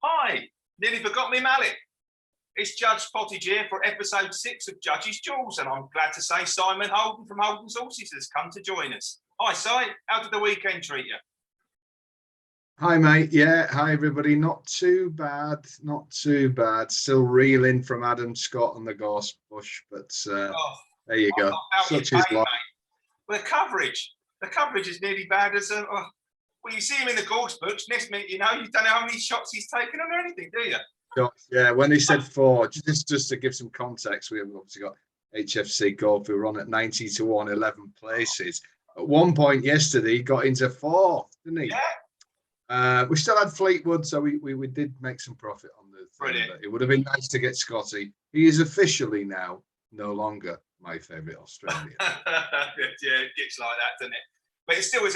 Hi, nearly forgot me mallet. It's Judge Pottage here for episode 6 of Judge's Jewels, and I'm glad to say Simon Holden from Holden's Horses has come to join us. Hi, Si. How did the weekend treat you? Hi, mate. Yeah, hi, everybody. Not too bad. Not too bad. Still reeling from Adam Scott and the Gorse Bush, but there you go. Such is life. Well, the coverage is nearly bad as well, you see him in the Gorse Bush. Next minute, you don't know how many shots he's taken or anything, do you? Yeah, when they said 4, just to give some context, we have obviously got HFC Golf who were on at 90-1, 11 places. At one point yesterday, he got into 4th, didn't he? Yeah. We still had Fleetwood, so we did make some profit on the thing. Brilliant. But it would have been nice to get Scotty. He is officially now no longer my favourite Australian. Yeah, it gets like that, doesn't it? But it was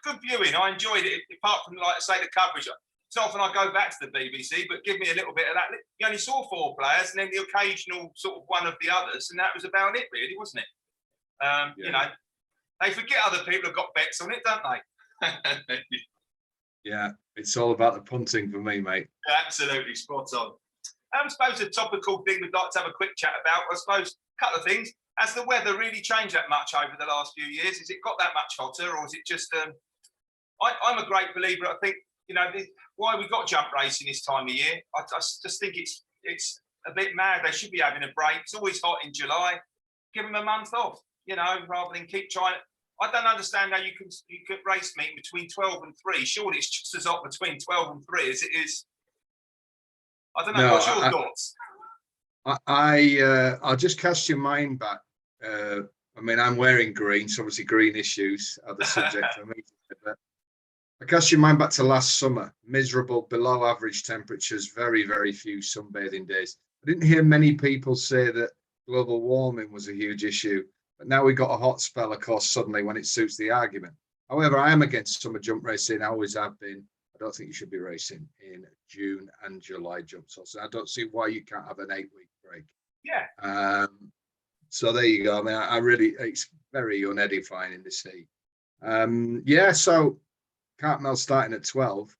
good viewing. I enjoyed it. Apart from, like I say, the coverage. It's often I go back to the BBC, but give me a little bit of that. You only saw 4 players, and then the occasional sort of one of the others, and that was about it, really, wasn't it? You know, they forget other people have got bets on it, don't they? Yeah, it's all about the punting for me, mate. Absolutely, spot on. I suppose a topical thing we'd like to have a quick chat about, I suppose, a couple of things. Has the weather really changed that much over the last few years? Has it got that much hotter, or is it just... I'm a great believer. I think, why we got jump racing this time of year, I just think it's a bit mad. They should be having a break. It's always hot in July. Give them a month off, rather than keep trying. I don't understand how you can race meet between 12 and 3. Surely it's just as hot between 12 and 3 as it is. I don't know. No, what's your thoughts? I'll just cast your mind back. I'm wearing green, so obviously green issues are the subject for me. But I cast your mind back to last summer. Miserable, below average temperatures, very, very few sunbathing days. I didn't hear many people say that global warming was a huge issue. But now we've got a hot spell, of course, suddenly when it suits the argument. However, I am against summer jump racing. I always have been. I don't think you should be racing in June and July jumps. So I don't see why you can't have an 8-week break. Yeah. So there you go. I really, it's very unedifying in this heat. So Cartmel starting at 12.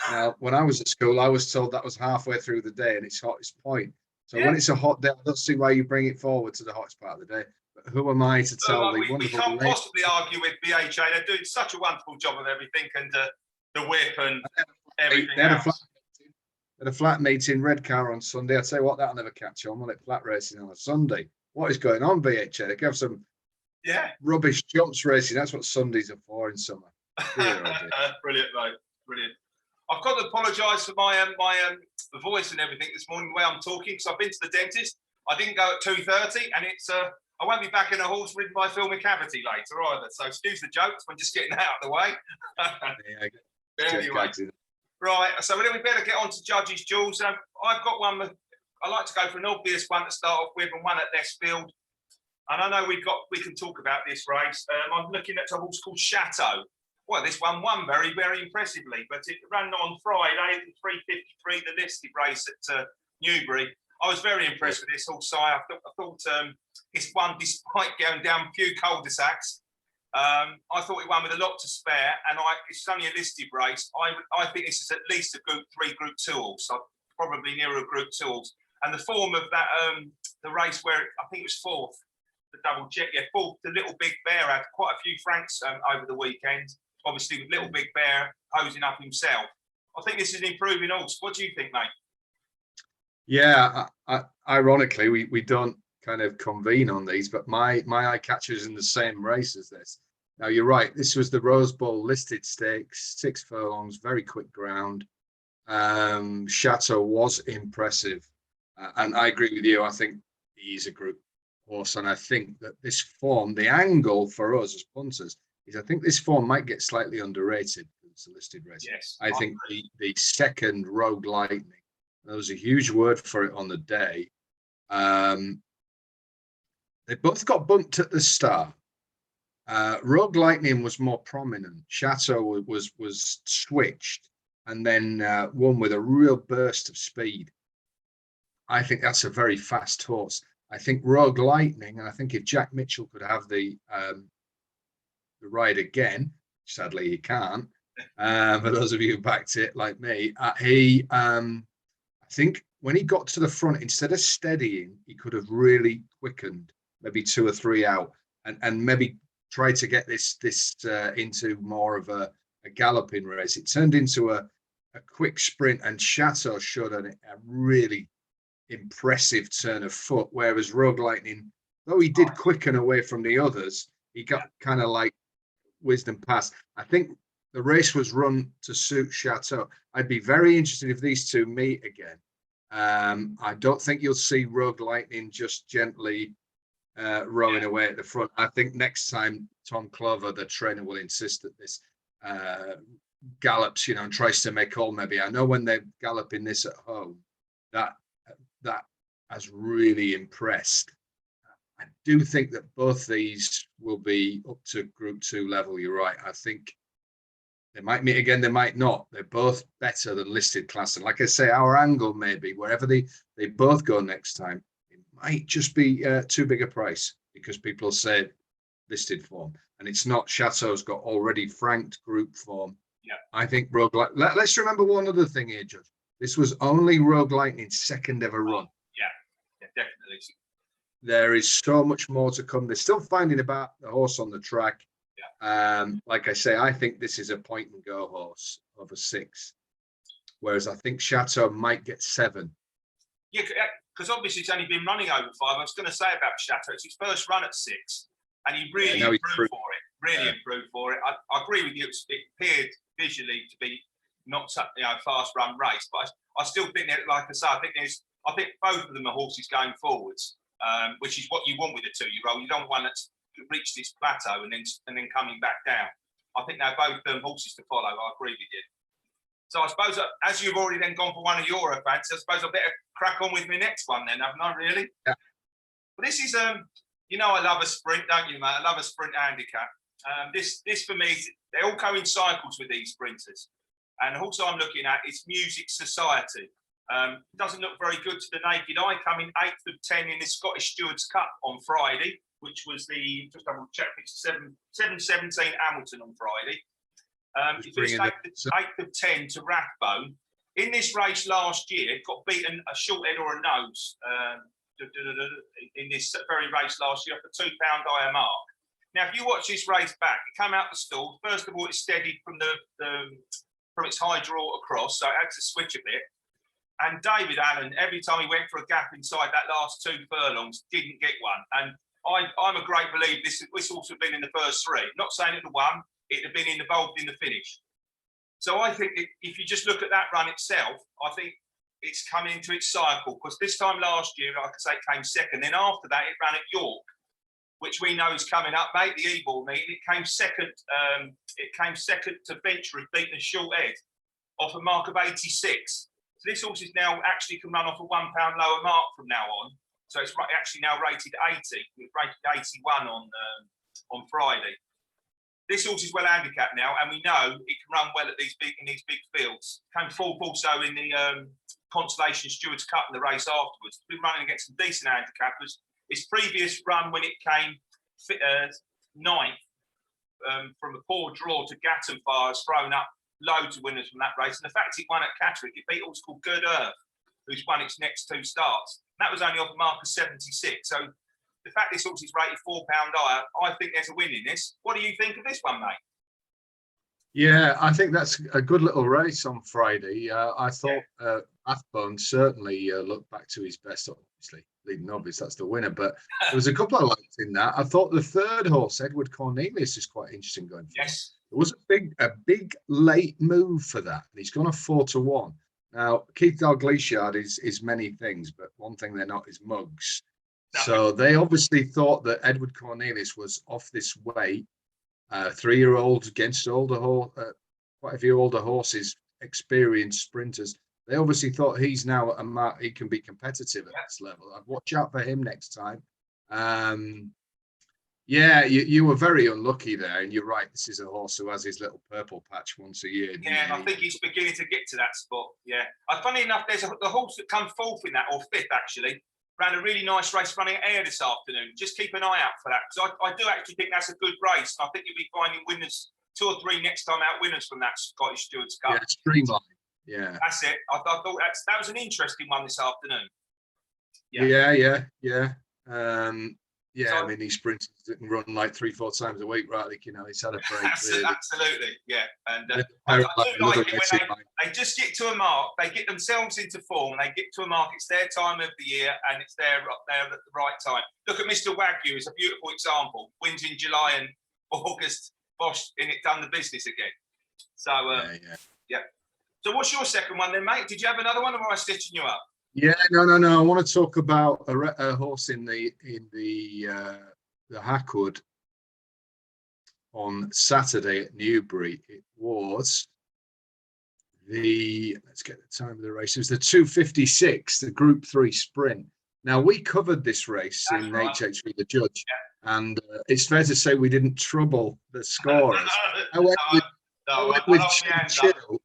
Now, when I was at school, I was told that was halfway through the day and it's hottest point. So when it's a hot day, I don't see why you bring it forward to the hottest part of the day. But who am I to tell the wonderful... We can't possibly argue with BHA. They're doing such a wonderful job of everything, and the whip and everything else. At a flat meeting, red car on Sunday. I tell you what, that'll never catch on. Will it? Flat racing on a Sunday. What is going on, BHA? They have some rubbish jumps racing. That's what Sundays are for in summer. Brilliant, mate. Brilliant. I've got to apologise for my voice and everything this morning, the way I'm talking, because I've been to the dentist. I didn't go at 2:30, and it's I won't be back in a horse ridden by Phil McCavity later either. So excuse the jokes. I'm just getting that out of the way. Anyway. Right, so we better get on to Judge's Jewels. I've got one. I like to go for an obvious one to start off with, and one at Lesfield. And I know we can talk about this race. I'm looking at a horse called Chateau. Well, this one won very, very impressively, but it ran on Friday, 3:53, the listed race at Newbury. I was very impressed with this horse. I thought it's won despite going down a few cul-de-sacs. I thought it won with a lot to spare, and it's only a listed race. I think this is at least a Group 3, Group 2 horse, so probably nearer a Group 2 horse. And the form of that, the race where I think it was 4th, the double check, 4th, the Little Big Bear had quite a few franks over the weekend. Obviously, with Little Big Bear posing up himself. I think this is an improving horse. What do you think, mate? Yeah, ironically, we don't kind of convene on these, but my eye catcher is in the same race as this. Now, you're right. This was the Rose Bowl listed stakes, 6 furlongs, very quick ground. Chateau was impressive. And I agree with you. I think he's a group horse. And I think that this form, the angle for us as punters, is I think this form might get slightly underrated. It's a listed race. Yes, I think the second Rogue Lightning, there was a huge word for it on the day. They both got bumped at the start. Rogue Lightning was more prominent. Chateau was switched and then won with a real burst of speed. I think that's a very fast horse. I think Rogue Lightning, and I think if Jack Mitchell could have the ride again, sadly he can't, For those of you who backed it like me, I think when he got to the front, instead of steadying, he could have really quickened, maybe 2 or 3 out, and maybe tried to get this into more of a galloping race. It turned into a quick sprint, and Chateau showed a really impressive turn of foot, whereas Rogue Lightning, though he did quicken away from the others, he got kind of like wisdom passed. I think the race was run to suit Chateau. I'd be very interested if these two meet again. I don't think you'll see Rogue Lightning just gently rowing away at the front. I think next time Tom Clover, the trainer, will insist that this gallops, and tries to make all. Maybe I know when they're galloping this at home, that has really impressed. I do think that both these will be up to Group 2 level. You're right. I think they might meet again, they might not. They're both better than listed class. And like I say, our angle maybe wherever they both go next time, it might just be too big a price because people say listed form. And it's not. Chateau's got already franked group form. Yeah. I think Rogue Lightning. Let's remember one other thing here, Judge. This was only Rogue Lightning's second ever run. Yeah, definitely. There is so much more to come. They're still finding about the horse on the track. Yeah. Like I say, I think this is a point and go horse over 6, whereas I think Chateau might get 7. Yeah, because obviously it's only been running over 5. I was going to say about Chateau, it's his first run at 6, and he really improved for it. Really improved for it. I agree with you. It appeared visually to be not a fast run race, but I still think that, like I say, I think both of them are horses going forwards, which is what you want with a 2-year-old. You don't want that's reached this plateau and then coming back down. I think they're both horses to follow. I agree with you. So I suppose as you've already then gone for one of your events, I suppose I better crack on with my next one then, haven't I? Really? Yeah. But this is I love a sprint, don't you, mate? I love a sprint handicap. This for me, they all go in cycles with these sprinters. And the horse I'm looking at is Music Society. Doesn't look very good to the naked eye, coming 8th of 10 in the Scottish Stewards Cup on Friday, which was just double check, it's 7:17 Hamilton on Friday. He finished 8th of 10 to Rathbone. In this race last year, got beaten a short head or a nose in this very race last year off the £2 higher mark. Now, if you watch this race back, it came out the stall. First of all, it steadied from from its high draw across, so it had to switch a bit. And David Allen, every time he went for a gap inside that last 2 furlongs, didn't get one. And I'm a great believer this horse would have been in the first 3. Not saying it would have won, it'd have been involved in the finish. So I think if you just look at that run itself, I think it's coming into its cycle, because this time last year, like I say, it came second. Then after that, it ran at York, which we know is coming up, mate, the E-ball meeting. It came second. It came second to Venture, who'd beaten a short head off a mark of 86. So this horse is now actually can run off a £1 lower mark from now on. So it's actually now rated 80. It was rated 81 on Friday. This horse is well handicapped now, and we know it can run well at in these big fields. Came fourth also in the Constellation Stewards Cup in the race afterwards. It's been running against some decent handicappers. His previous run, when it came 9th from a poor draw to Gatton Fire, has thrown up loads of winners from that race. And the fact it won at Catterick, it beat a horse called Good Earth, who's won its next 2 starts. That was only off a mark of 76. So the fact this horse is rated £4 higher, I think there's a win in this. What do you think of this one, mate? Yeah, I think that's a good little race on Friday. I thought Rathbone certainly looked back to his best, obviously. Leading obvious, that's the winner. But there was a couple of lights in that. I thought the third horse, Edward Cornelius, is quite interesting going forward. Yes. It was a big late move for that. And he's gone a 4-1. Now, Keith Dalglishard is many things, but one thing they're not is mugs. No. So they obviously thought that Edward Cornelius was off this way. 3-year-old against quite a few older horses, experienced sprinters. They obviously thought he's now he can be competitive at this level. I'd watch out for him next time. You were very unlucky there, and you're right. This is a horse who has his little purple patch once a year. Yeah, I think he's beginning to get to that spot. Yeah, funny enough, there's the horse that come 4th in that, or 5th actually. Ran a really nice race running at Ayr this afternoon. Just keep an eye out for that, because I do actually think that's a good race. I think you'll be finding winners 2 or 3 next time out winners from that Scottish Stewards Cup. Yeah, streamline. Yeah. That's it. I thought that was an interesting one this afternoon. Yeah. Yeah, So, I mean, these sprinters that can run like 3-4 times a week, right? Like, you know, he's had a break. Really. Absolutely, yeah. And Yeah, I do another like it race when in mind. they just get to a mark, they get themselves into form, and they get to a mark. It's their time of the year, and it's there at the right time. Look at Mr. Wagyu is a beautiful example. Wins in July and August. Bosch in it, done the business again. So yeah. So what's your second one then, mate? Did you have another one, or am I stitching you up? Yeah, no. I want to talk about a horse in the Hackwood on Saturday at Newbury. It was let's get the time of the race. It was the 2:56, the Group 3 sprint. Now we covered this race in HH3 The Judge, and it's fair to say we didn't trouble the scorers. I went with Chill.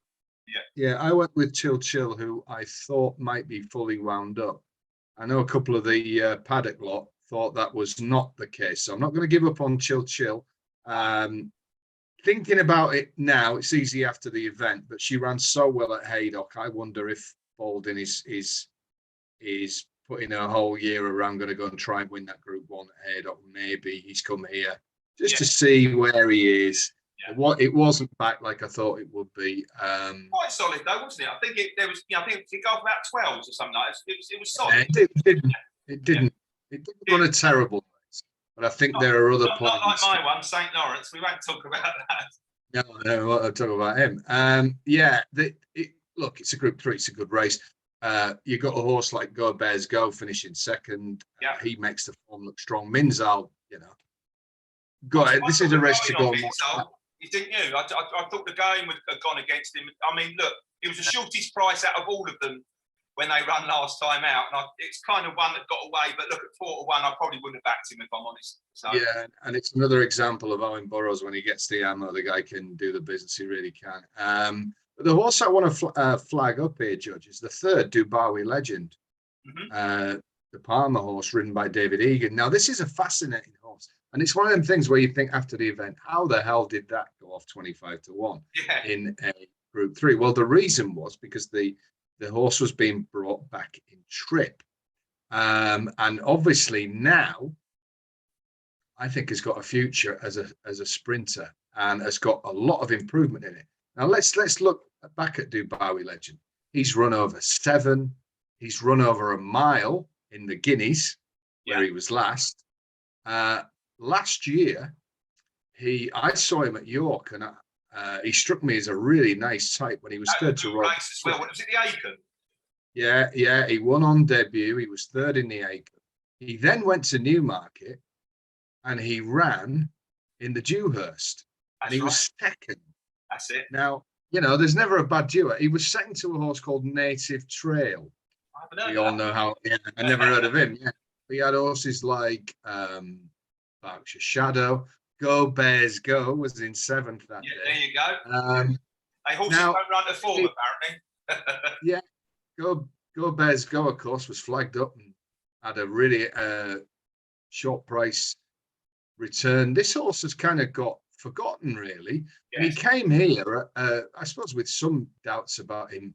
Yeah, I went with Chill, who I thought might be fully wound up. I know a couple of the paddock lot thought that was not the case, so I'm not going to give up on Chill. Thinking about it now, it's easy after the event, but she ran so well at Haydock. I wonder if Baldwin is putting her whole year around, going to go and try and win that Group 1 at Haydock. Maybe he's come here just to see where he is. Yeah. It wasn't back like I thought it would be. Quite solid though, wasn't it? I think there was. I think it got about 12s or something like that. It was solid. Yeah, it didn't run a terrible race, but I think there are other points. Not like my one, St. Lawrence. We won't talk about that. No, I'll talk about him. Look, it's a Group 3. It's a good race. You got a horse like Go Bears Go finishing second. Yeah. He makes the form look strong. Minzal, this is a race to go. You didn't you? I thought the game would have gone against him. I mean, look, it was the shortest price out of all of them when they run last time out. And it's kind of one that got away. But look, at 4-1, I probably wouldn't have backed him if I'm honest. So. Yeah, and it's another example of Owen Burrows, when he gets the ammo, the guy can do the business. He really can. But the horse I want to flag up here, Judge, is the third Dubawi Legend. Mm-hmm. The Palmer horse, ridden by David Egan. Now, this is a fascinating horse. And it's one of them things where you think after the event, how the hell did that go off 25-1 in a Group 3? Well, the reason was because the horse was being brought back in trip. And obviously now, I think has got a future as a sprinter and has got a lot of improvement in it. Now, let's look back at Dubawi Legend. He's run over 7. He's run over a mile in the Guineas, where he was last. Last year, I saw him at York, and he struck me as a really nice type when he was third to Royal. As well. Was it the Aiken? Yeah, he won on debut. He was third in the Aiken. He then went to Newmarket, and he ran in the Dewhurst, and he was second. That's it. Now, there's never a bad duo. He was second to a horse called Native Trail. We all know how. Yeah, I never heard of him. Yeah, we had horses like Berkshire Shadow. Go Bears Go was in 7th that day. There you go. They horses don't run to form, apparently. Yeah, Go Bears Go, of course, was flagged up and had a really short price return. This horse has kind of got forgotten, really. Yes. And he came here, I suppose, with some doubts about him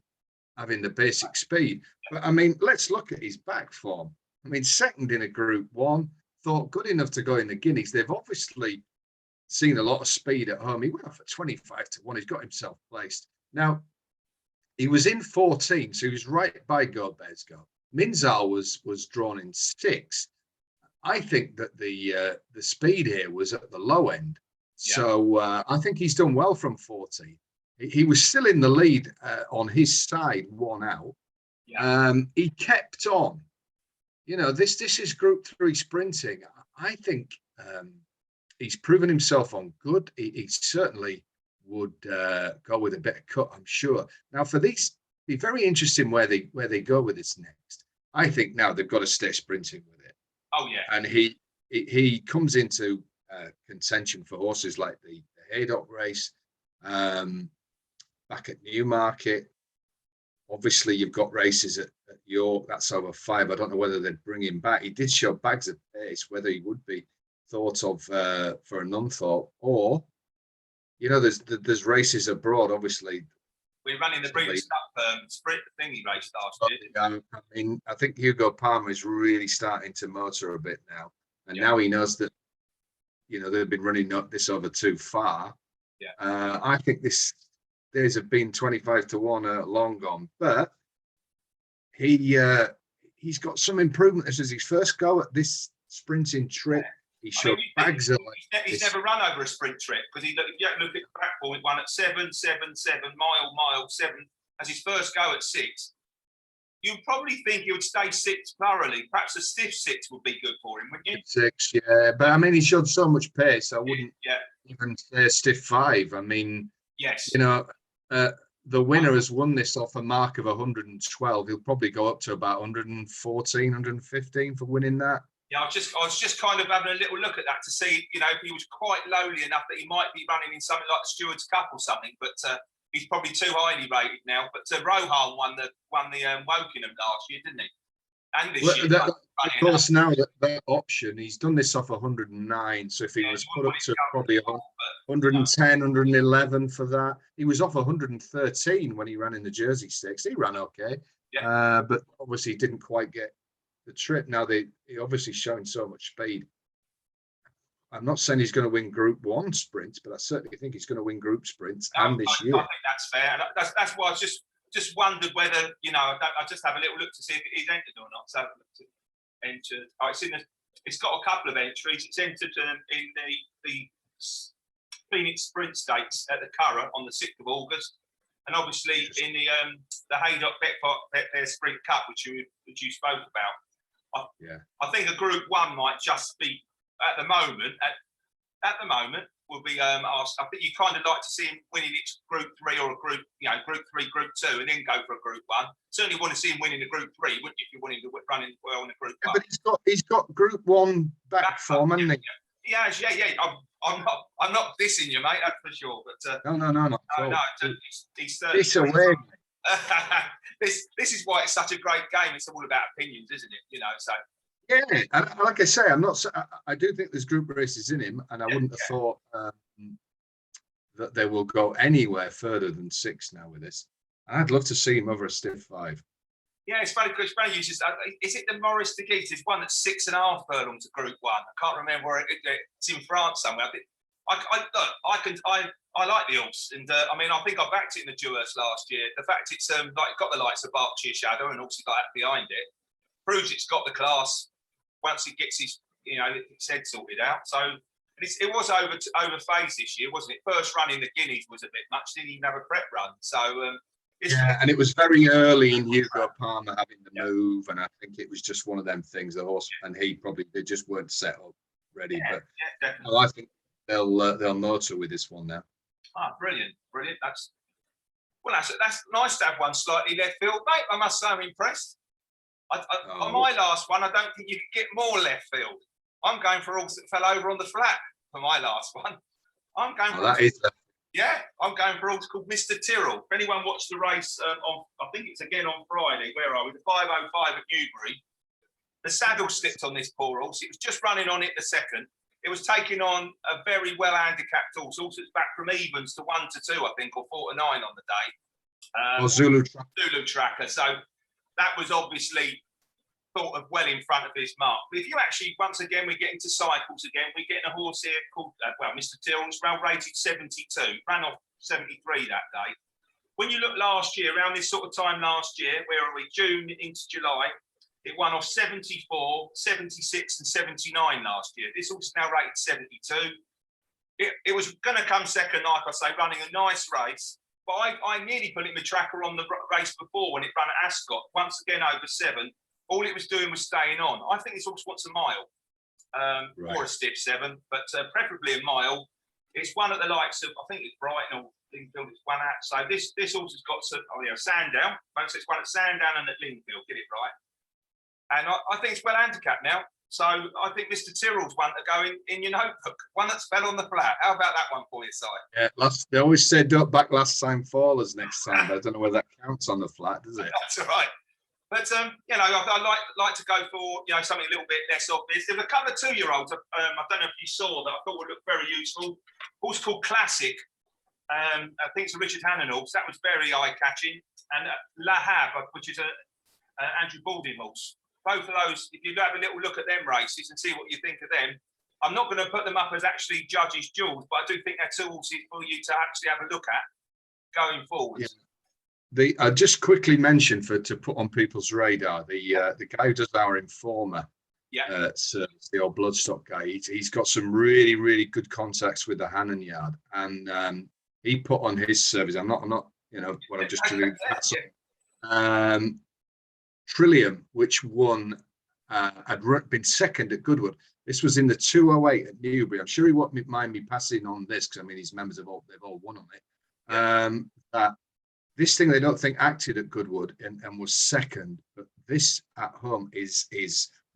having the basic speed. But I mean, let's look at his back form. I mean, second in a Group 1, thought good enough to go in the Guineas. They've obviously seen a lot of speed at home. He went off at 25-1. He's got himself placed. Now, he was in 14, so he was right by Go Bears Go. Minzal was drawn in 6. I think that the speed here was at the low end. Yeah. So I think he's done well from 14. He was still in the lead on his side, 1 out. Yeah. He kept on. This is Group 3 sprinting. I think he's proven himself on good. He certainly would go with a bit of cut, I'm sure. Now, for these, be very interesting where they go with this next. I think now they've got to stay sprinting with it. Oh yeah. And he comes into contention for horses like the Haydock race, back at Newmarket. Obviously, you've got races at York. That's over 5. I don't know whether they'd bring him back. He did show bags of pace. Whether he would be thought of for an unthought, or you know, there's races abroad, obviously. We're running the Breeders' Cup sprint thingy race last year. I mean, I think Hugo Palmer is really starting to motor a bit now, and Yeah. now he knows that, you know, they've been running this over too far. Yeah. I think this days have been 25 to 1 long gone, but he's got some improvement. This is his first go at this sprinting trip. He showed bags of. He's never run over a sprint trip because he look at the back point, won at 7, 7, 7, mile, 7 as his first go at 6. You'd probably think he would stay 6 thoroughly. Perhaps a stiff 6 would be good for him, wouldn't you? 6, yeah. But I mean, he showed so much pace. I wouldn't even say a stiff 5. I mean, yes, you know, the winner has won this off a mark of 112. He'll probably go up to about 114, 115 for winning that. Yeah, I was just kind of having a little look at that to see, you know, if he was quite lowly enough that he might be running in something like the Stewards' Cup or something. But he's probably too highly rated now. But Rohan won the Wokingham last year, didn't he? And this year, of course, now that option, he's done this off 109. So if he was put up to probably 110, 111 for that, he was off 113 when he ran in the Jersey Stakes. He ran okay, but obviously he didn't quite get the trip. Now he obviously showing so much speed. I'm not saying he's going to win Group 1 sprints, but I certainly think he's going to win group sprints and this year. I think that's fair. That's why I just wondered whether, you know, I just have a little look to see if it is entered or not. So entered. Oh, it's got a couple of entries. It's entered in the Phoenix Sprint Stakes at the Curragh on the 6th of August, and obviously in the Haydock Betfair Sprint Cup, which you spoke about. I think a Group 1 might just be at the moment. At the moment, will be asked. I think you kind of like to see him winning its Group 3 or a Group 3, Group 2, and then go for a Group 1. Certainly want to see him winning a Group 3, wouldn't you? If you're wanting to run well in a Group 1. But he's got Group 1 back form, hasn't he? Yeah. I'm not dissing you, mate. That's for sure. But no. He's this away. This is why it's such a great game. It's all about opinions, isn't it? You know, so. Yeah, and like I say, I do think there's group races in him, and I wouldn't have thought that they will go anywhere further than 6 now with this. I'd love to see him over a stiff 5. Yeah, it's funny because uses. Is it the Maurice de Guiche? It's one that's 6.5 furlongs to Group 1. I can't remember where it's in France somewhere. I like the horse, and I mean, I think I backed it in the Dewhurst last year. The fact it's got the likes of Berkshire Shadow and horses like that behind it proves it's got the class. Once it gets his head sorted out. So it was over phase this year, wasn't it? First run in the Guineas was a bit much. Didn't even have a prep run. So and it was very early in Hugo Palmer having the move, and I think it was just one of them things. The horse and they just weren't set up ready. I think they'll motor with this one now. Brilliant. That's nice to have one slightly left field, mate. I must say I'm impressed. On my last one, I don't think you could get more left field. I'm going for horse that fell over on the flat for my last one. I'm going I'm going for horse called Mr. Tyrrell. If anyone watched the race I think it's again on Friday. Where are we? The 5:05 at Newbury. The saddle slipped on this poor horse. It was just running on it the second. It was taking on a very well handicapped horse. Also, it's back from evens to 1 to 2, I think, or 4 to 9 on the day. Zulu Tracker. So that was obviously thought of well in front of his mark. But if you actually, once again, we get into cycles again, we're getting a horse here called, Mr. Tyrrell's rated 72, ran off 73 that day. When you look last year, around this sort of time last year, where are we, June into July, it won off 74, 76 and 79 last year. This horse is now rated 72. It was going to come second, like I say, running a nice race. But I nearly put it in the tracker on the race before when it ran at Ascot, once again over 7. All it was doing was staying on. I think this horse wants a mile or a stiff 7, but preferably a mile. It's one at the likes of, I think it's Brighton or Lingfield it's one at. So this horse has got some, Sandown. It's one at Sandown and at Lingfield, get it right. And I think it's well handicapped now. So I think Mr. Tyrrell's one to go in your notebook. One that's fell on the flat. How about that one for you, Si? Yeah, they always said don't back last time fallers next time. But I don't know whether that counts on the flat, does it? That's all right. But I like to go for something a little bit less obvious. There's a couple of 2-year-olds. I don't know if you saw that. I thought would look very useful. Horse called Classic. I think it's a Richard Hannon horse. That was very eye-catching. And Lahab, which is a Andrew Balding horse. Both of those, if you have a little look at them races and see what you think of them, I'm not going to put them up as actually judges' jewels, but I do think they're two horses for you to actually have a look at going forward. Yeah. I just quickly mention to put on people's radar, the guy who does our Informer, the old Bloodstock guy, he's got some really, really good contacts with the Hannon Yard, and he put on his service. I'm not, what I've just alluded to. Trillium, which won, had been second at Goodwood. This was in the 208 at Newbury. I'm sure he won't mind me passing on this, because I mean, his members they've all won on it. That this thing they don't think acted at Goodwood and was second, but this at home is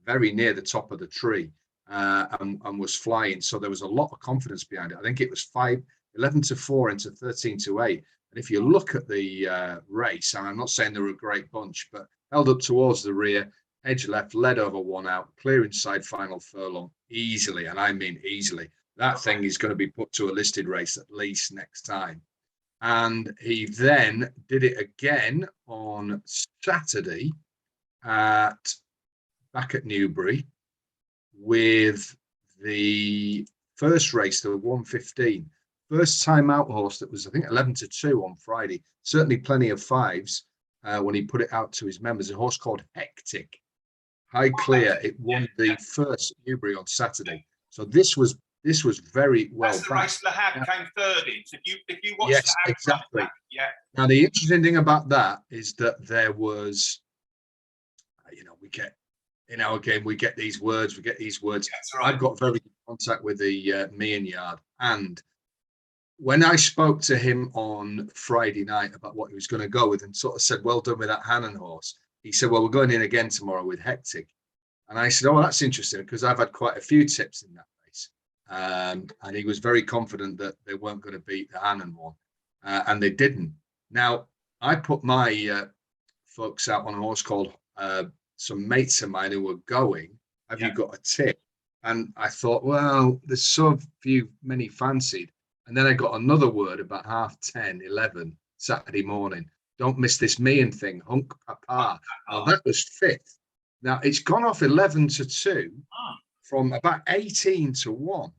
very near the top of the tree, and was flying. So there was a lot of confidence behind it. I think it was 11-4 into 13-8. And if you look at the race, and I'm not saying they were a great bunch, but held up towards the rear, edge left, led over one out, clear inside final furlong easily, and I mean easily. That thing is going to be put to a listed race at least next time. And he then did it again on Saturday back at Newbury with the first race, the 115. First time out horse that was, I think, 11-2 on Friday. Certainly plenty of fives when he put it out to his members. A horse called Hectic. High clear. It won the first Newbury on Saturday. So this was very well. That's the race Lahab came third in. So if you watch yes, Lahab, exactly. Yeah. Now the interesting thing about that is that there was, we get in our game, we get these words. That's right. I've got very good contact with the Meehan Yard, and when I spoke to him on Friday night about what he was going to go with and sort of said, well done with that Hannon horse, he said, well, we're going in again tomorrow with Hectic. And I said, oh, that's interesting, because I've had quite a few tips in that race. And he was very confident that they weren't going to beat the Hannon one. And they didn't. Now, I put my folks out on a horse called some mates of mine who were going. Have you got a tip? And I thought, well, there's so many fancied. And then I got another word about 10:30, 11 Saturday morning. Don't miss this Meehan thing, Hunk Papa. Now that was fifth. Now it's gone off 11-2 from about 18-1.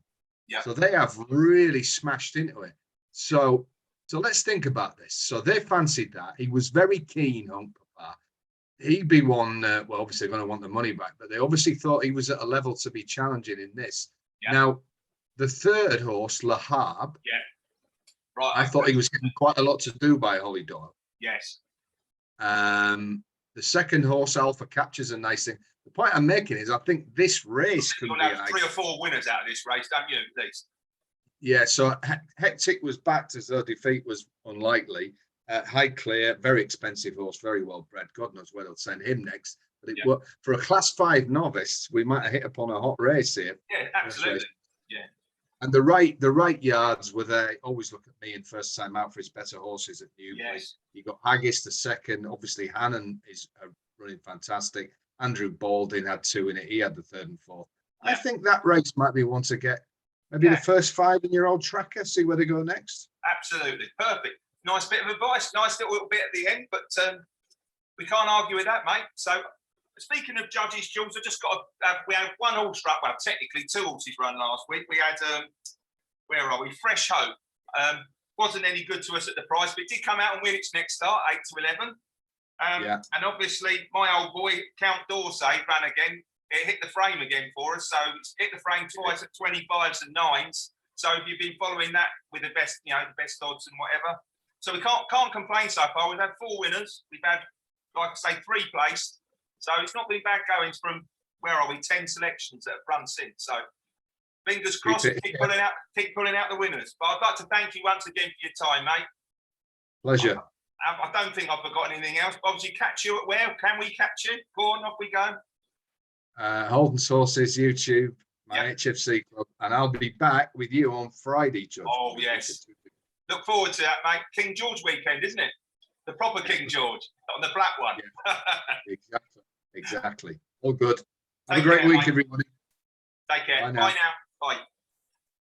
Yeah. So they have really smashed into it. So let's think about this. So they fancied that. He was very keen, Hunk Papa. He'd be one, well, obviously they're going to want the money back, but they obviously thought he was at a level to be challenging in this. Yeah. Now, the third horse, Lahab, right. I thought he was getting quite a lot to do by Holly Doyle. Yes. The second horse, Alpha, captures a nice thing. The point I'm making is I think this race could be have 3 or 4 winners out of this race, don't you, at least? Yeah, so Hectic was backed as though defeat was unlikely. High Clear, very expensive horse, very well bred. God knows where they'll send him next. But for a Class 5 novice, we might have hit upon a hot race here. Yeah, absolutely. Yeah. And the right yards were there. Always look at me in first time out for his better horses at Newbury. Yes. You got Haggis the second. Obviously, Hannon is running fantastic. Andrew Balding had 2 in it. He had the 3rd and 4th. Yeah. I think that race might be one to get maybe the first 5 in your old tracker. See where they go next. Absolutely perfect. Nice bit of advice. Nice little bit at the end, but we can't argue with that, mate. So. Speaking of judges, Jules, I just got we had one horse run, well, technically 2 horses run last week. We had, where are we? Fresh Hope. Wasn't any good to us at the price, but it did come out and win its next start, 8-11. And obviously, my old boy, Count Dorsey, ran again. It hit the frame again for us. So it's hit the frame twice at 25s and 9s. So if you've been following that with the best, the best odds and whatever. So we can't complain so far. We've had 4 winners. We've had, like I say, 3 placed. So it's not been bad goings from, where are we, 10 selections that have run since. So fingers crossed, keep pulling out the winners. But I'd like to thank you once again for your time, mate. Pleasure. I don't think I've forgotten anything else. Obviously, catch you at where? Can we catch you? Go on, off we go. Holden Sources, YouTube, my HFC club. And I'll be back with you on Friday, Judge. Oh, yes. Look forward to that, mate. King George weekend, isn't it? The proper King George, not the black one. Yeah. Exactly. All good. Have a great week, everybody. Take care. Bye now. Bye.